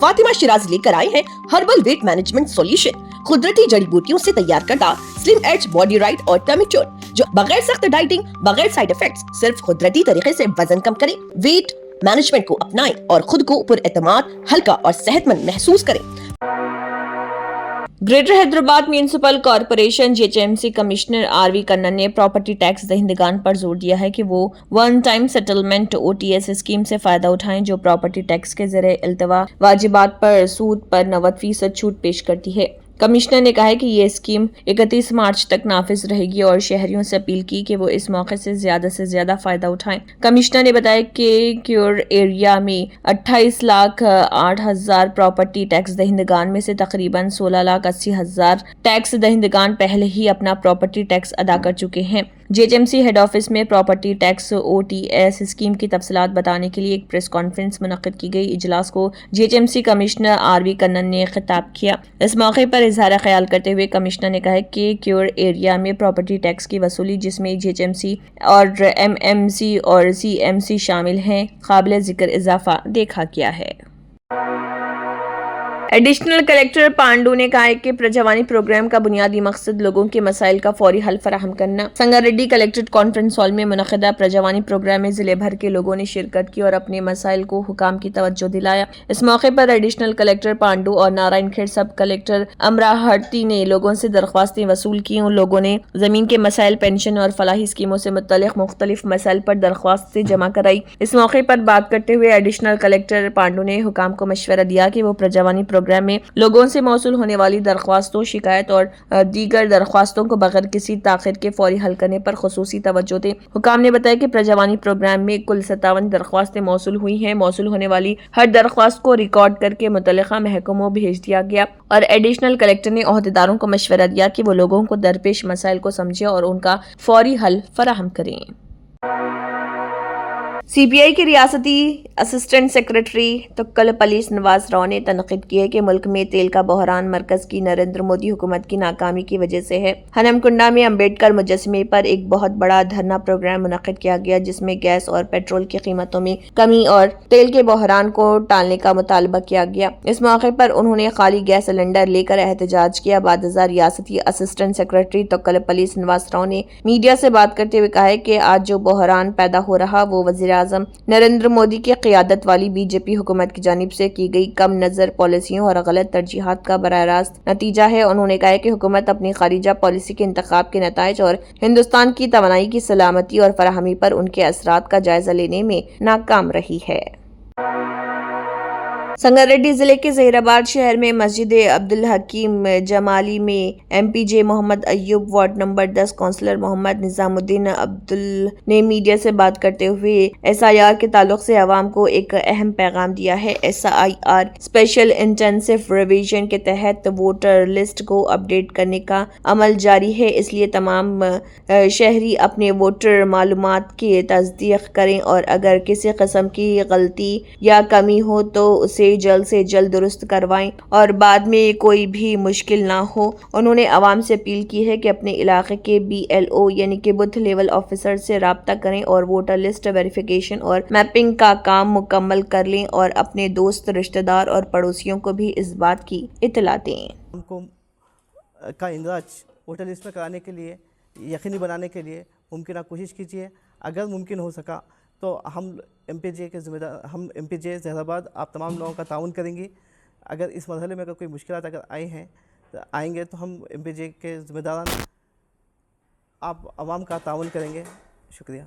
फातिमा शिराज लेकर आए हैं हर्बल वेट मैनेजमेंट सॉल्यूशन। कुदरती जड़ी बूटियों से तैयार करता स्लिम एज बॉडी राइट और टमी ट्यून, जो बगैर सख्त डाइटिंग, बगैर साइड इफेक्ट्स, सिर्फ कुदरती तरीके से वजन कम करे। वेट मैनेजमेंट को अपनाएं और खुद को पुरएतमाद, हल्का और सेहतमंद महसूस करें। Greater Hyderabad municipal corporation GHMC commissioner RV Kannan ने प्रॉपर्टी टैक्स दहिंदगान पर जोर दिया है कि वो one time settlement OTS scheme से फायदा उठाएं, जो प्रॉपर्टी टैक्स के जरिए इल्तवा वाजिबात पर सूद पर 90% छूट पेश करती है। कमिश्नर ने कहा है कि ये स्कीम 31 मार्च तक नाफिज रहेगी और शहरियों से अपील की कि वो इस मौके से ज्यादा फायदा उठाएं। कमिश्नर ने बताया कि क्योर एरिया में 28,08,000 प्रॉपर्टी टैक्स दहिंदगान में से तकरीबन 16,80,000 टैक्स दहिंदगान पहले ही अपना प्रॉपर्टी टैक्स अदा कर चुके हैं। जेएचएमसी हेड ऑफिस में प्रॉपर्टी टैक्स ओटीएस स्कीम की तफसीलात बताने के लिए एक प्रेस कॉन्फ्रेंस मुनक्किद की गई। इजलास को जेएचएमसी कमिश्नर आरवी कन्नन ने खिताब किया। इस मौके पर इजहार ख्याल करते हुए कमिश्नर ने कहा कि क्योर एरिया में प्रॉपर्टी टैक्स की वसूली, जिसमें जेएचएमसी और एमएमसी और सीएमसी शामिल हैं, काबिल जिक्र इजाफा देखा गया है। एडिशनल कलेक्टर पांडू ने कहा है कि प्रजवानी प्रोग्राम का बुनियादी मकसद लोगों के मसाइल का फौरी हल फराहम करना। संगारेड्डी कलेक्ट्रेट कॉन्फ्रेंस हॉल में मुनक़िदा प्रजवानी प्रोग्राम में जिले भर के लोगों ने शिरकत की और अपने मसाइल को हुकाम की तवज्जो दिलाया। इस मौके पर एडिशनल कलेक्टर पांडू और नारायण खेड़ सब कलेक्टर अमराहटी ने लोगों से दरख्वास्तें वसूल की। उन लोगों ने जमीन के मसाइल, पेंशन और फलाही स्कीमों से मुतल्लिक़ मुख्तलिफ मसाइल पर दरख्वास्तें जमा कराई। इस मौके पर बात करते हुए एडिशनल कलेक्टर पांडू ने हुकाम को मशवरा दिया कि वो प्रजवानी प्रोग्राम में लोगों से मौसूल होने वाली दरख्वास्तों, शिकायत और दीगर दरख्वास्तों को बगैर किसी ताखिर के फौरी हल करने पर खुसूसी तवज्जो दें। हुकाम ने बताया कि प्रजवानी प्रोग्राम में कुल 57 दरख्वास्तें मौसूल हुई हैं। मौसूल होने वाली हर दरख्वास्त को रिकॉर्ड करके मुतल्लिका महकमों भेज दिया गया और एडिशनल कलेक्टर ने ओहदेदारों को मशवरा दिया कि वो लोगों को दरपेश मसाइल को समझे और उनका फौरी हल फराहम करें। सीबीआई के रियासती असिस्टेंट सेक्रेटरी तक्कल पुलिस नवाज राव ने तनकीद की है कि मुल्क में तेल का बहरान मरकज की नरेंद्र मोदी हुकूमत की नाकामी की वजह से है। हनमकुंडा में अम्बेडकर मुजस्समे पर एक बहुत बड़ा धरना प्रोग्राम मुनक्किद किया गया, जिसमें गैस और पेट्रोल की कीमतों में कमी और तेल के बहरान को टालने का मुतालबा किया गया। इस मौके पर उन्होंने खाली गैस सिलेंडर लेकर एहतजाज किया। बादशाह रियासती असिस्टेंट सेक्रेटरी तक्कल पुलिस नवाज राव ने मीडिया से बात करते हुए कहा है कि आज जो बहरान पैदा हो रहा वो वज़ीर आज़म नरेंद्र मोदी की क़ियादत वाली बीजेपी हुकूमत की जानिब से की गई कम नज़र पॉलिसियों और गलत तरजीहात का बराह रास्त नतीजा है। उन्होंने कहा कि हुकूमत अपनी खारिजा पॉलिसी के इंतखाब के नताइज और हिंदुस्तान की तवानाई की सलामती और फराहमी पर उनके असरात का जायजा लेने में नाकाम रही है। संगारेड्डी जिले के ज़हीराबाद शहर में मस्जिद अब्दुल हकीम जमाली में MPJ Mohammed Ayyub, ward number 10 councillor Mohammed Nizamuddin Abdul ने मीडिया से बात करते हुए एसआईआर के ताल्लुक से अवाम को एक अहम पैगाम दिया है। एसआईआर स्पेशल इंटेंसिव रिवीजन के तहत वोटर लिस्ट को अपडेट करने का अमल जारी है, इसलिए तमाम शहरी अपने वोटर मालूमात की तस्दीक करें और अगर किसी किस्म की गलती या कमी हो तो उसे जल्द से जल्द दुरुस्त करवाएं और बाद में कोई भी मुश्किल ना हो। उन्होंने आवाम से अपील की है कि अपने इलाके के BLO यानी कि बूथ लेवल ऑफिसर से राब्ता करें और वोटर लिस्ट वेरिफिकेशन और मैपिंग का काम मुकम्मल कर लें और अपने दोस्त, रिश्तेदार और पड़ोसियों को भी इस बात की इत्तला दें। हमको का इंदराज वोटर लिस्ट में कराने के लिए, यकीनी बनाने के लिए मुमकिन कोशिश कीजिए। अगर मुमकिन हो सका तो हम MPJ के ज़िम्मेदार, हम MPJ ज़हीराबाद आप तमाम लोगों का ताउन करेंगे। अगर इस मरहले में अगर कोई मुश्किलात अगर आएंगे तो हम MPJ के ज़िम्मेदारान आप आवाम का ताउन करेंगे। शुक्रिया।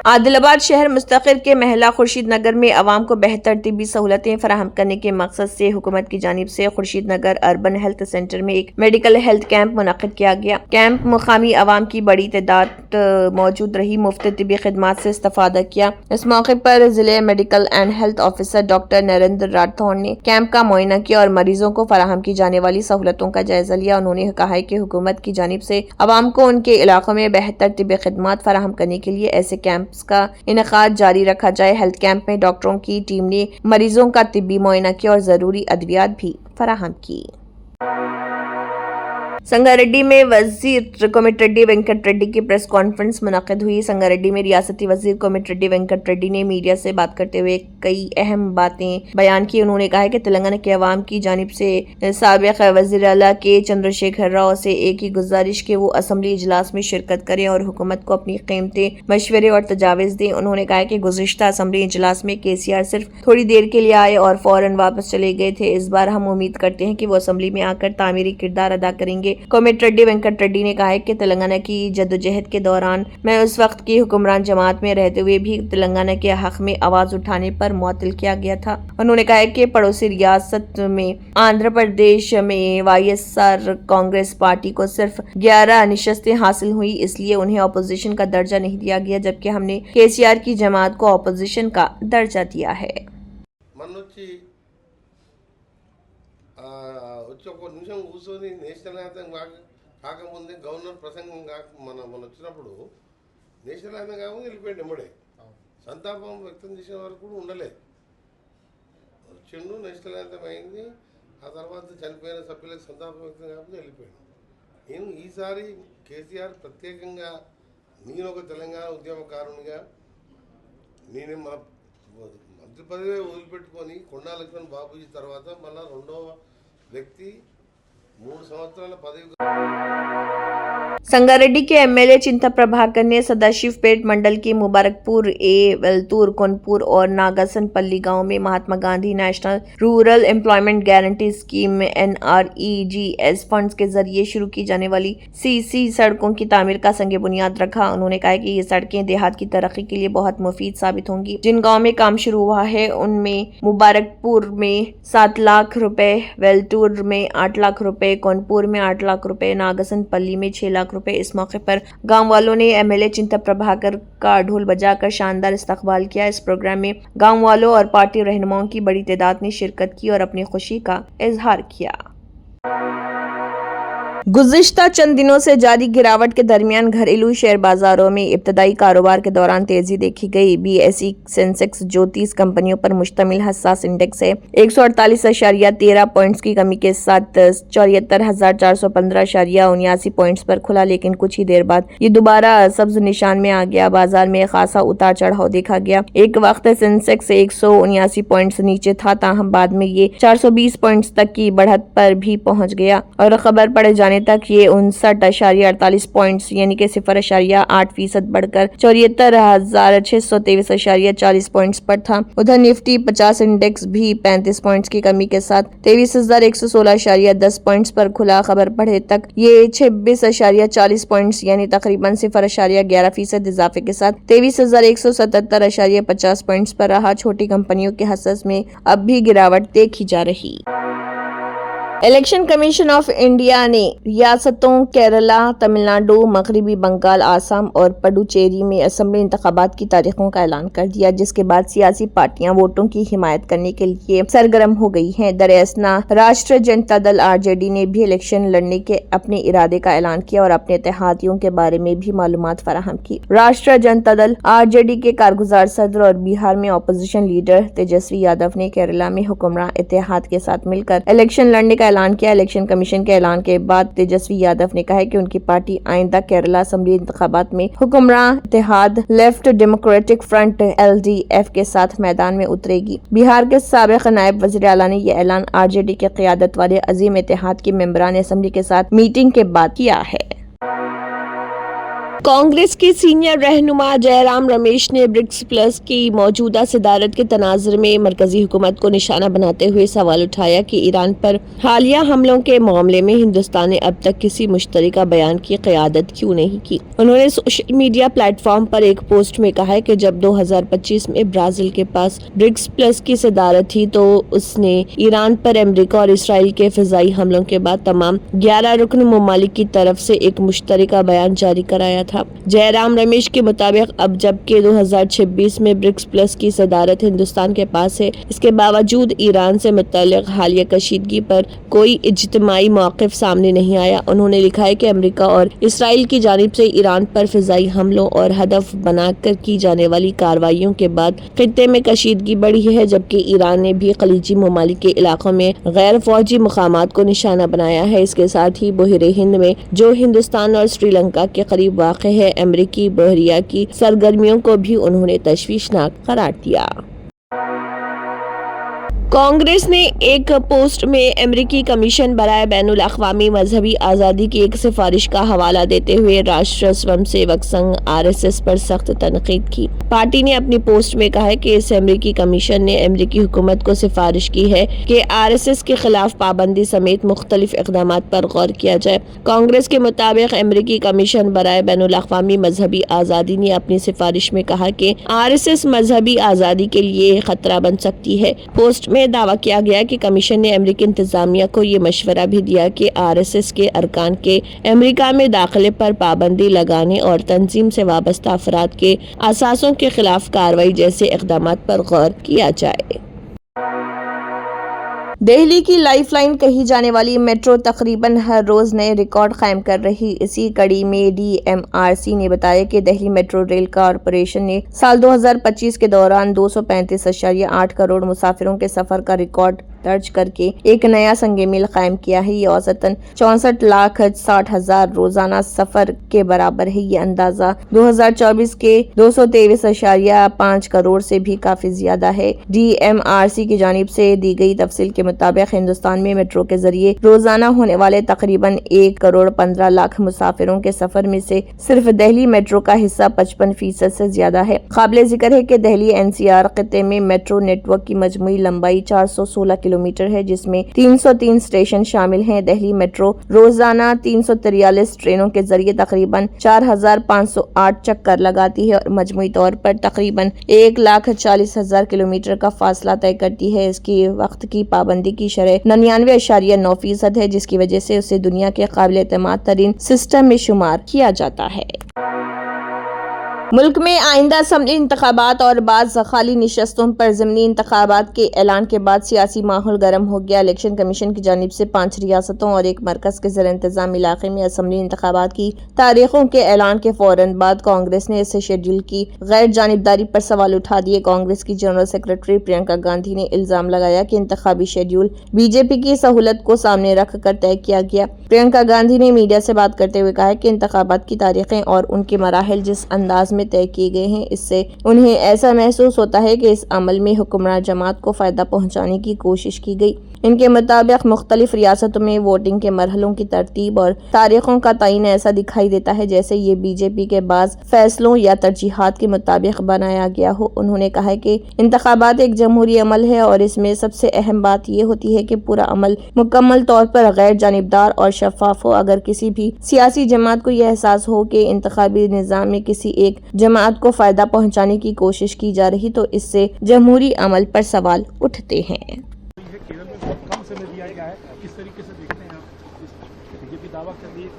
आदिलाबाद शहर मुस्तक़िर के महला खुर्शीद नगर में आवाम को बेहतर तिब्बी सहूलतें फराहम करने के मकसद से हुकूमत की जानिब से खुर्शीद नगर अर्बन हेल्थ सेंटर में एक मेडिकल हेल्थ कैंप मुनक़िद किया गया। कैंप मुकामी आवाम की बड़ी तादाद मौजूद रही मुफ्त तिब्बी खिदमात से इस्तेफादा किया। इस मौके पर जिले medical and health officer doctor Narendra Rathore ने कैंप का मुआयना किया और मरीजों को फराहम की जाने वाली सहूलतों का जायजा लिया। उन्होंने कहा कि हुकूमत की जानिब से आवाम को उनके इलाकों में बेहतर तिब्बी खिदमात फराहम करने के लिए ऐसे कैंप का इनेकाद जारी रखा जाए। हेल्थ कैंप में डॉक्टरों की टीम ने मरीजों का तिब्बी मुआयना किया और जरूरी अद्वियात भी फराहम की। संगारेड्डी में वजीर कोमटिरेड्डी वेंकट रेड्डी की प्रेस कॉन्फ्रेंस मुनक्किद हुई। संगारेड्डी में रियासती वजीर कोमटिरेड्डी वेंकट रेड्डी ने मीडिया से बात करते हुए कई अहम बातें बयान की। उन्होंने कहा कि तेलंगाना के अवाम की जानिब से साबिक वज़ीर आला के चंद्रशेखर राव से एक ही गुजारिश कि वो असम्बली इजलास में शिरकत करें और हुकूमत को अपनी कीमती मशवरे और तजावीज़ दें। उन्होंने कहा कि गुज़िश्ता असम्बली इजलास में KCR सिर्फ थोड़ी देर के लिए आए और फौरन वापस चले गए थे। इस बार हम उम्मीद करते हैं कि वो असम्बली में आकर तामीरी किरदार अदा करेंगे। कोमटिरेड्डी वेंकट रेड्डी ने कहा है कि तेलंगाना की जद्दोजहद के दौरान मैं उस वक्त की हुक्मरान जमात में रहते हुए भी तेलंगाना के हक में आवाज उठाने पर मुअत्तल किया गया था। उन्होंने कहा है कि पड़ोसी रियासत में आंध्र प्रदेश में YSR कांग्रेस पार्टी को सिर्फ 11 निशस्तें हासिल हुई, इसलिए उन्हें अपोजिशन का दर्जा नहीं दिया गया, जबकि हमने KCR की जमात को अपोजिशन का दर्जा दिया है। వచ్చి ఒక నిమిషం కూర్చొని నేషనల్ యాంథమ్ కాకముందే గవర్నర్ ప్రసంగం మన వచ్చినప్పుడు నేషనల్ యాంథమ్ కాకముందు వెళ్ళిపోయింది ఎమ్మడే. సంతాపం వ్యక్తం చేసిన వరకు కూడా ఉండలే. వచ్చిండు, నేషనల్ యాంథమ్ అయింది, ఆ తర్వాత చనిపోయిన సభ్యులకు సంతాపం వ్యక్తం కాకముందు వెళ్ళిపోయాడు. నేను ఈసారి కేసీఆర్ ప్రత్యేకంగా నేను ఒక తెలంగాణ ఉద్యమకారునిగా నేనే మన మంత్రి పదవి వదిలిపెట్టుకొని కొండా లక్ష్మణ్ బాబూజీ తర్వాత మళ్ళీ రెండవ వ్యక్తి 3 సంవత్సరాల పదవి। संगारेड्डी के MLA चिंता प्रभाकर ने सदाशिवपेट मंडल के मुबारकपुर ए, वेलतूर, कोनपुर और नागासनपल्ली गांव में Mahatma Gandhi national rural employment guarantee scheme NREGS funds के जरिए शुरू की जाने वाली CC सड़कों की तामीर का संग बुनियाद रखा। उन्होंने कहा कि ये सड़कें देहात की तरक्की के लिए बहुत मुफीद साबित होंगी। जिन गाँव में काम शुरू हुआ है उनमें मुबारकपुर में 7 लाख रुपए, वेलतूर में 8 लाख रुपए, कोनपुर में 8 लाख रुपए, नागासनपल्ली में 6 लाख रुपए। इस मौके पर गांव वालों ने MLA चिंता प्रभाकर का ढोल बजाकर शानदार इस्तकबाल किया। इस प्रोग्राम में गांव वालों और पार्टी रहनुमाओं की बड़ी तादाद ने शिरकत की और अपनी खुशी का इजहार किया। गुज़िश्ता चंद दिनों से जारी गिरावट के दरमियान घरेलू शेयर बाजारों में इब्तदाई कारोबार के दौरान तेजी देखी गई। BSE सेंसेक्स जो 30 कंपनियों पर मुश्तमिल हसास इंडेक्स है 148.13 पॉइंट्स की कमी के साथ 74,415.79 पॉइंट्स पर खुला, लेकिन कुछ ही देर बाद ये दोबारा सब्ज निशान में आ गया। बाजार में खासा उतार चढ़ाव देखा गया। एक वक्त सेंसेक्स 179 पॉइंट्स नीचे था, ताहम बाद में ये 420 पॉइंट्स तक की बढ़त पर भी पहुंच गया और खबर पड़े जाने तक ये 59.48 पॉइंट्स यानी कि 0.8% बढ़कर 74,623.40 पॉइंट्स पर था। उधर निफ्टी 50 इंडेक्स भी 35 पॉइंट्स की कमी के साथ 23,116.10 पॉइंट्स पर खुला। खबर पढ़े तक ये 26.40 पॉइंट्स यानी तकरीबन 0.11% इजाफे के साथ 23,177.50 पॉइंट्स पर रहा। छोटी कंपनियों के हसस में अब भी गिरावट देखी जा रही। इलेक्शन कमीशन ऑफ इंडिया ने रियासतों केरला, तमिलनाडु, मगरबी बंगाल, आसाम और पुडुचेरी में असेंबली इंतखाबात की तारीखों का ऐलान कर दिया, जिसके बाद सियासी पार्टियां वोटों की हिमायत करने के लिए सरगर्म हो गई हैं। दरअसल राष्ट्रीय जनता दल RJD ने भी इलेक्शन लड़ने के अपने इरादे का ऐलान किया और अपने इत्तेहादियों के बारे में भी मालूमात फराहम की। राष्ट्रीय जनता दल RJD के कारगुजार सदर और बिहार में अपोजिशन लीडर तेजस्वी यादव ने केरला में हुक्मरान इत्तेहाद के साथ मिलकर इलेक्शन लड़ने का ऐलान किया। इलेक्शन कमीशन के ऐलान के बाद तेजस्वी यादव ने कहा कि उनकी पार्टी आइंदा केरला असेंबली इंतखाबात में हुक्मरान इत्तेहाद लेफ्ट डेमोक्रेटिक फ्रंट LDF के साथ मैदान में उतरेगी। बिहार के साबिक नायब वज़ीर आला ने यह ऐलान RJD के क़यादत वाले अजीम इत्तेहाद के मेंबरान असेंबली के साथ मीटिंग के बाद किया है। कांग्रेस के सीनियर रहनुमा जयराम रमेश ने ब्रिक्स प्लस की मौजूदा सदारत के तनाज़ुर में मरकजी हुकूमत को निशाना बनाते हुए सवाल उठाया कि ईरान पर हालिया हमलों के मामले में हिंदुस्तान ने अब तक किसी मुश्तरका बयान की क़यादत क्यों नहीं की। उन्होंने सोशल मीडिया प्लेटफॉर्म पर एक पोस्ट में कहा कि जब 2025 में ब्राजील के पास ब्रिक्स प्लस की सदारत थी तो उसने ईरान पर अमेरिका और इसराइल के फ़िज़ाई हमलों के बाद तमाम 11 रुकन ममालिक की तरफ से एक मुश्तरका बयान जारी कराया था। था। जयराम रमेश के मुताबिक अब जबकि 2026 में ब्रिक्स प्लस की सदारत हिंदुस्तान के पास है, इसके बावजूद ईरान से मुतल्लिक हालिया कशीदगी पर कोई इज्तिमाई मौक़िफ़ सामने नहीं आया। उन्होंने लिखा है कि अमेरिका और इसराइल की जानिब से ईरान पर फिजाई हमलों और हदफ बनाकर की जाने वाली कार्रवाइयों के बाद खित्ते में कशीदगी बढ़ी है, जबकि ईरान ने भी खलीजी ममालिक के इलाकों में गैर फौजी मकामात को निशाना बनाया है। इसके साथ ही बहरे हिंद में जो हिंदुस्तान और श्रीलंका के करीब वाक़ है अमेरिकी बहरिया की सरगर्मियों को भी उन्होंने तशवीशनाक करार दिया। कांग्रेस ने एक पोस्ट में अमेरिकी कमीशन बराए बैनुल अक़वामी मजहबी आज़ादी की एक सिफारिश का हवाला देते हुए राष्ट्रीय स्वयंसेवक संघ RSS पर सख्त तनकीद की। पार्टी ने अपनी पोस्ट में कहा है कि इस अमेरिकी कमीशन ने अमेरिकी हुकूमत को सिफारिश की है कि RSS के खिलाफ पाबंदी समेत मुख्तलिफ इक़दाम पर गौर किया जाए। कांग्रेस के मुताबिक अमेरिकी कमीशन बराए बैनुल अक़वामी मजहबी आज़ादी ने अपनी सिफारिश में कहा कि RSS मजहबी आज़ादी के लिए खतरा बन सकती है। पोस्ट में दावा किया गया कि कमीशन ने अमेरिकी इंतजामिया को ये मशवरा भी दिया कि RSS के अरकान के अमेरिका में दाखिले पर पाबंदी लगाने और तंजीम से वाबस्ता अफराद के असासों के खिलाफ कार्रवाई जैसे इक़दाम पर गौर किया जाए। दिल्ली की लाइफलाइन कही जाने वाली मेट्रो तकरीबन हर रोज नए रिकॉर्ड कायम कर रही। इसी कड़ी में DMRC ने बताया कि दिल्ली मेट्रो रेल कॉरपोरेशन ने साल 2025 के दौरान 235.8 करोड़ मुसाफिरों के सफर का रिकॉर्ड दर्ज करके एक नया संग मील कायम किया है। ये औसतन 64,60,000 रोजाना सफर के बराबर है। ये अंदाजा 2024 के 223.5 करोड़ से भी काफी ज्यादा है। DMRC की जानिब से दी गई तफसील के मुताबिक हिंदुस्तान में मेट्रो के जरिए रोजाना होने वाले तकरीबन 1,15,00,000 मुसाफिरों के सफर में से सिर्फ दिल्ली मेट्रो का हिस्सा 55% से ज्यादा है। काबिले जिक्र है कि दिल्ली NCR खित्ते में मेट्रो नेटवर्क की मजमूई लंबाई 416 किलोमीटर है, जिसमें 303 स्टेशन शामिल हैं। दिल्ली मेट्रो रोजाना 343 ट्रेनों के जरिए तकरीबन 4,508 चक्कर लगाती है और मजमूई तौर पर तकरीबन 1,40,000 किलोमीटर का फासला तय करती है। इसकी वक्त की पाबंदी की शरह 99.9% है, जिसकी वजह से उसे दुनिया के काबिल एतमाद तरीन सिस्टम में शुमार किया जाता है। मुल्क में आइंदा असम्बली इंतखाबात और बाज़ खाली निशस्तों पर ज़िमनी इंतखाबात के ऐलान के बाद सियासी माहौल गर्म हो गया। इलेक्शन कमीशन की जानिब से 5 रियासतों और एक मरकज़ के ज़ेर इंतज़ाम इलाके में असम्बली इंतखाबात की तारीखों के ऐलान के फौरन बाद कांग्रेस ने इस शेड्यूल की गैर जानिबदारी पर सवाल उठा दिए। कांग्रेस की जनरल सेक्रेटरी प्रियंका गांधी ने इल्ज़ाम लगाया कि इंतखाबी शेड्यूल BJP की सहूलत को सामने रख कर तय किया गया। प्रियंका गांधी ने मीडिया से बात करते हुए कहा कि इंतखाबात की तारीखें और उनके मराहिल जिस अंदाज में तय किए गए हैं, इससे उन्हें ऐसा महसूस होता है कि इस अमल में हुक्मरान जमात को फायदा पहुंचाने की कोशिश की गई। इनके मुताबिक मुख्तलिफ रियासतों में वोटिंग के मरहलों की तरतीब और तारीखों का तयन ऐसा दिखाई देता है जैसे ये BJP के बाज़ फैसलों या तरजीहात के मुताबिक बनाया गया हो। उन्होंने कहा है कि इंतखाबात एक जमहूरी अमल है और इसमें सबसे अहम बात यह होती है कि पूरा अमल मुकम्मल तौर पर गैर जानिबदार और शफाफ हो। अगर किसी भी सियासी जमात को यह एहसास हो कि इंतखाबी निज़ाम में किसी एक जमात को फायदा पहुंचाने की कोशिश की जा रही तो इससे जमहूरी अमल पर सवाल उठते हैं। केरल में बहुत कम समय दिया गया है, किस तरीके से देखते हैं आप? बीजेपी दावा कर रही है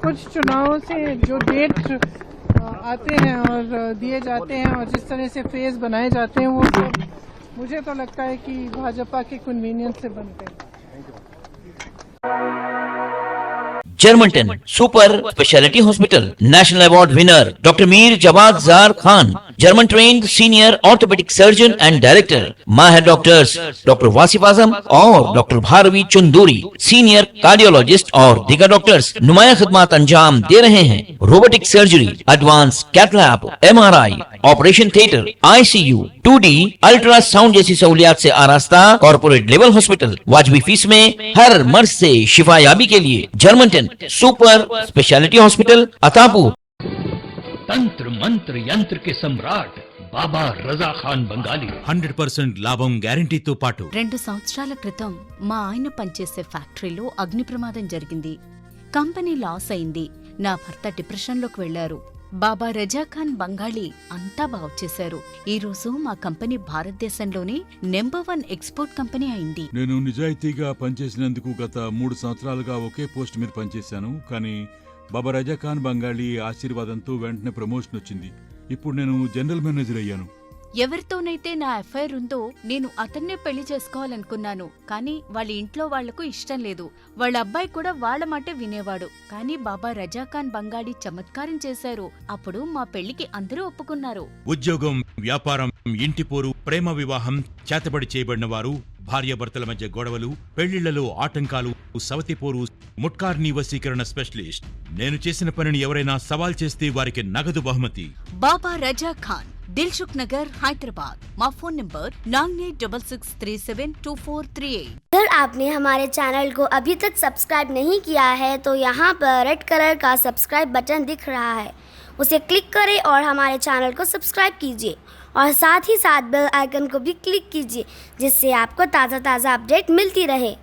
कुछ चुनावों से जो डेट आते हैं और दिए जाते हैं और जिस तरह से फेज बनाए जाते हैं वो सब मुझे तो लगता है कि भाजपा के कन्वीनियंस से बनते हैं। Germanten super speciality hospital national award winner doctor Mir Jawad Jar Khan, German trained senior orthopaedic surgeon and director, माहिर डॉक्टर्स डॉक्टर वासिफ आजम और doctor Bharavi Chunduri, senior cardiologist और दीगर डॉक्टर्स नुमाया खिदमत अंजाम दे रहे हैं। Robotic surgery, advance cath lab, MRI, operation theatre, ICU, 2D ultrasound जैसी सहूलियात से आरास्ता कॉर्पोरेट लेवल हॉस्पिटल। वाजबी फीस में हर मर्ज से शिफायाबी के लिए Germanton super speciality hospital Attapur. तंत्र मंत्र यंत्र के सम्राट బాబా రజా ఖాన్ బంగాలి 100% లాభం గ్యారెంటీతో పాటు 2 సంవత్సరాల క్రితం మా ఆయన పనిచేసే ఫ్యాక్టరీలో అగ్ని ప్రమాదం జరిగింది. కంపెనీ లాస్ అయింది. నా భర్త డిప్రెషన్లోకి వెళ్లారు. బాబా రజాఖాన్ బంగాళీ అంతా బాగు చేశారు. ఈ రోజు మా కంపెనీ భారతదేశంలోనే #1 ఎక్స్పోర్ట్ కంపెనీ అయింది. నేను నిజాయితీగా పనిచేసినందుకు గత 3 సంవత్సరాలుగా ఒకే పోస్ట్ మీద పనిచేశాను. కానీ బాబా రజాఖాన్ బంగాళీ ఆశీర్వాదంతో వెంటనే ప్రమోషన్ వచ్చింది. ఇప్పుడు నేను జనరల్ మేనేజర్ అయ్యాను. ఎవరితోనైతే నా అఫైర్ ఉందో నేను అతన్నే పెళ్లి చేసుకోవాలనుకున్నాను. కానీ వాళ్ళ ఇంట్లో వాళ్లకు ఇష్టం లేదు. వాళ్ళ అబ్బాయి కూడా వాళ్ళ మాట వినేవాడు. కానీ బాబా రజాఖాన్ బంగాళీ చమత్కారం చేశారు. అప్పుడు మా పెళ్లికి అందరూ ఒప్పుకున్నారు. ఉద్యోగం, వ్యాపారం, ఇంటి పోరు, ప్రేమ వివాహం, చేతబడి చేయబడిన వారు, భార్యాభర్తల మధ్య గొడవలు, పెళ్లిళ్లలో ఆటంకాలు, సవతిపోరు, ముట్కార్నీ వశీకరణ స్పెషలిస్ట్. నేను చేసిన పనిని ఎవరైనా సవాల్ చేస్తే వారికి నగదు బహుమతి. బాబా రజాఖాన్, दिलसुख नगर, हैदराबाद। माँ फोन नंबर 9866372438। अगर आपने हमारे चैनल को अभी तक सब्सक्राइब नहीं किया है तो यहाँ पर रेड कलर का सब्सक्राइब बटन दिख रहा है, उसे क्लिक करें और हमारे चैनल को सब्सक्राइब कीजिए और साथ ही साथ बेल आइकन को भी क्लिक कीजिए, जिससे आपको ताज़ा अपडेट मिलती रहे।